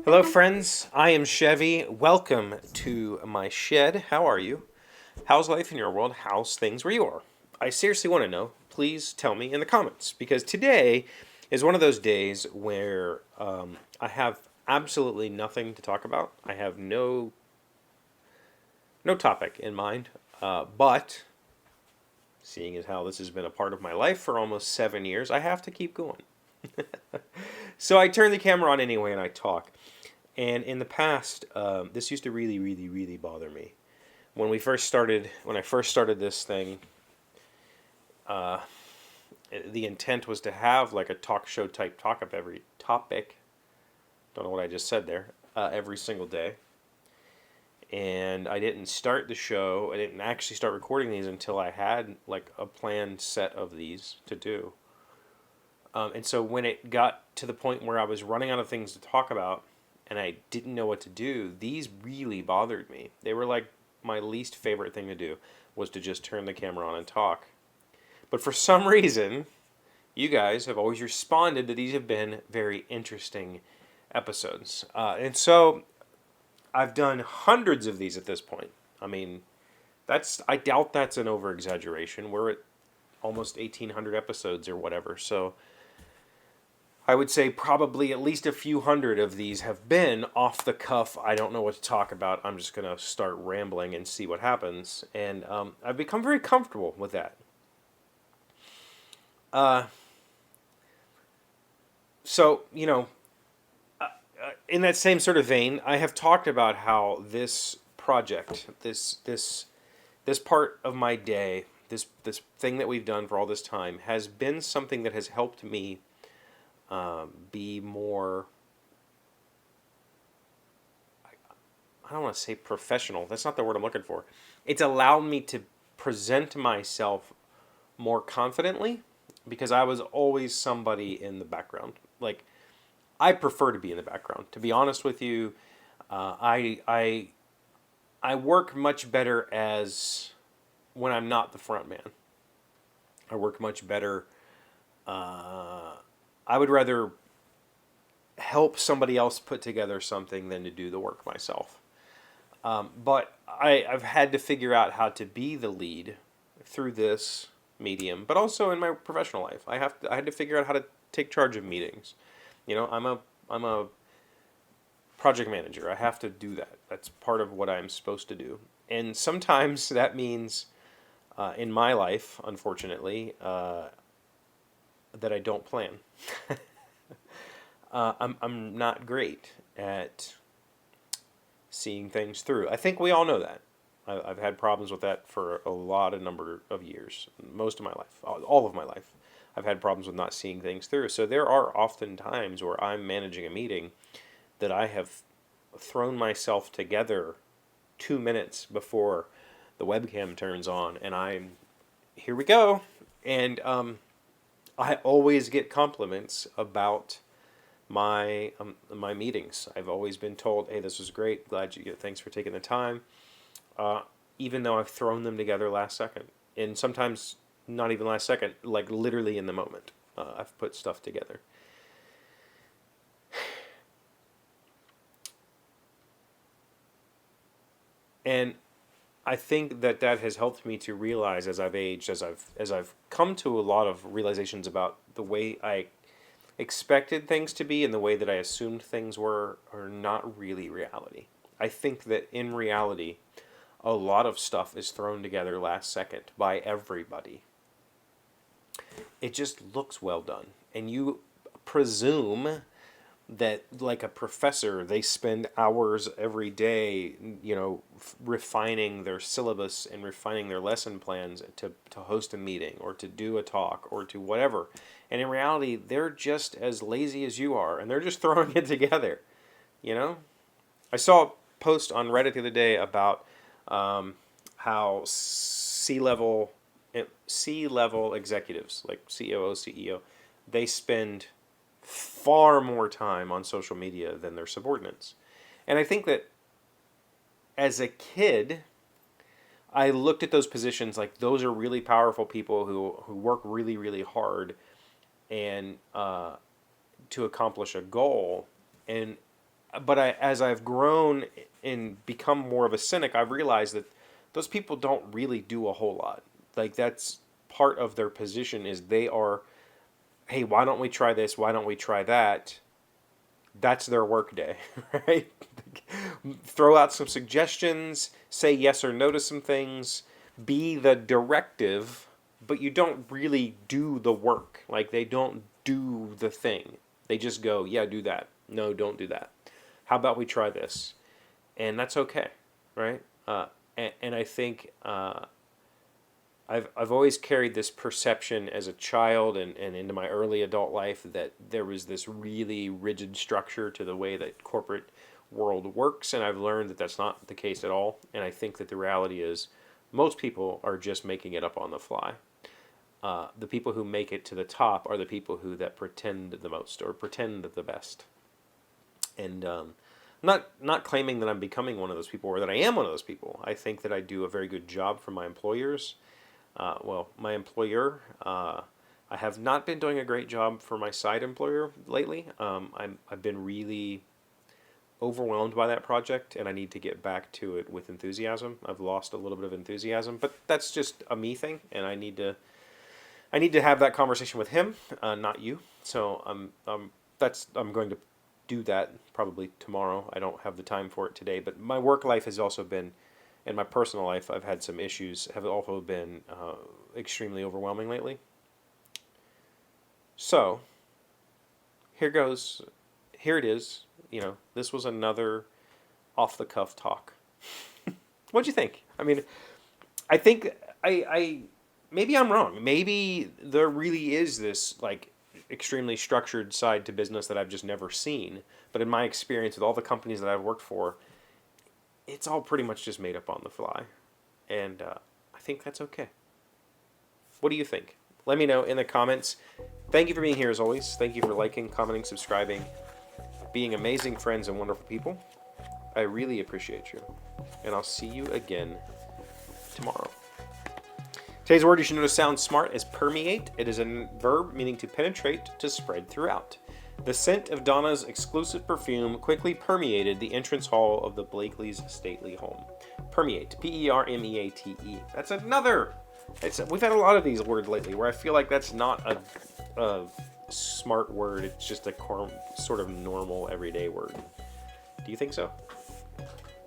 Hello, friends. I am Chevee. Welcome to my shed. How are you? How's life in your world? How's things where you are? I seriously want to know. Please tell me in the comments because today is one of those days where I have absolutely nothing to talk about. I have no topic in mind, but seeing as how this has been a part of my life for almost 7 years, I have to keep going. So I turn the camera on anyway and I talk. And in the past, this used to really bother me. When I first started this thing, uh, the intent was to have like a talk show type talk up every topic. Don't know what I just said there. Every single day. And I didn't start the show. I didn't actually start recording these until I had like a planned set of these to do. And so when it got to the point where I was running out of things to talk about, and I didn't know what to do, these really bothered me. They were like my least favorite thing to do was to just turn the camera on and talk. But for some reason, you guys have always responded that these have been very interesting episodes. And so I've done hundreds of these at this point. I mean, I doubt that's an over exaggeration. We're at almost 1,800 episodes or whatever. So I would say probably at least a few hundred of these have been off the cuff. I don't know what to talk about. I'm just going to start rambling and see what happens. And I've become very comfortable with that. Uh, so, in that same sort of vein, I have talked about how this project, this part of my day, this thing that we've done for all this time has been something that has helped me be more, I don't want to say professional. That's not the word I'm looking for. It's allowed me to present myself more confidently because I was always somebody in the background. Like, I prefer to be in the background. To be honest with you, I work much better as when I'm not the front man. I work much better. I would rather help somebody else put together something than to do the work myself. But I've had to figure out how to be the lead through this medium, but also in my professional life. I had to figure out how to take charge of meetings. I'm a project manager. I have to do that. That's part of what I'm supposed to do. And sometimes that means, in my life, unfortunately, that I don't plan. I'm not great at seeing things through. I think we all know that. I've had problems with that for a number of years, most of my life, all of my life. I've had problems with not seeing things through. So there are often times where I'm managing a meeting that I have thrown myself together 2 minutes before the webcam turns on, and here we go. And I always get compliments about my meetings. I've always been told, "Hey, this was great. Glad you get. Thanks for taking the time." Even though I've thrown them together last second, and sometimes not even last second, like literally in the moment, I've put stuff together. And I think that has helped me to realize as I've aged, as I've come to a lot of realizations about the way I expected things to be and the way that I assumed things were are not really reality. I think that in reality, a lot of stuff is thrown together last second by everybody. It just looks well done. And you presume that, like a professor, they spend hours every day, refining their syllabus and refining their lesson plans to host a meeting or to do a talk or to whatever. And in reality, they're just as lazy as you are, and they're just throwing it together. I saw a post on Reddit the other day about how C-level executives, like COO, CEO, they spend far more time on social media than their subordinates. And I think that as a kid, I looked at those positions like those are really powerful people who work really hard and to accomplish a goal. And as I've grown and become more of a cynic, I've realized that those people don't really do a whole lot. Like, that's part of their position is they are, hey, why don't we try this? Why don't we try that? That's their work day, right? Throw out some suggestions, say yes or no to some things, be the directive, but you don't really do the work. Like, they don't do the thing. They just go, yeah, do that. No, don't do that. How about we try this? And that's okay, right? And I think I've always carried this perception as a child and into my early adult life that there was this really rigid structure to the way that corporate world works, and I've learned that that's not the case at all. And I think that the reality is most people are just making it up on the fly. The people who make it to the top are the people that pretend the most or pretend the best. And not claiming that I'm becoming one of those people or that I am one of those people. I think that I do a very good job for my employers. My employer, I have not been doing a great job for my side employer lately. I've been really overwhelmed by that project, and I need to get back to it with enthusiasm. I've lost a little bit of enthusiasm, but that's just a me thing, and I need to have that conversation with him, not you. So I'm going to do that probably tomorrow. I don't have the time for it today, but my work life has also been, in my personal life, I've had some issues, have also been extremely overwhelming lately. So, here it is. This was another off-the-cuff talk. What'd you think? I mean, I think maybe I'm wrong. Maybe there really is this, like, extremely structured side to business that I've just never seen. But in my experience with all the companies that I've worked for, it's all pretty much just made up on the fly. And I think that's okay. What do you think? Let me know in the comments. Thank you for being here as always. Thank you for liking, commenting, subscribing, being amazing friends and wonderful people. I really appreciate you. And I'll see you again tomorrow. Today's word you should know to sound smart is permeate. It is a verb meaning to penetrate, to spread throughout. The scent of Donna's exclusive perfume quickly permeated the entrance hall of the Blakely's stately home. Permeate. P-E-R-M-E-A-T-E. That's another. We've had a lot of these words lately where I feel like that's not a smart word. It's just a sort of normal, everyday word. Do you think so?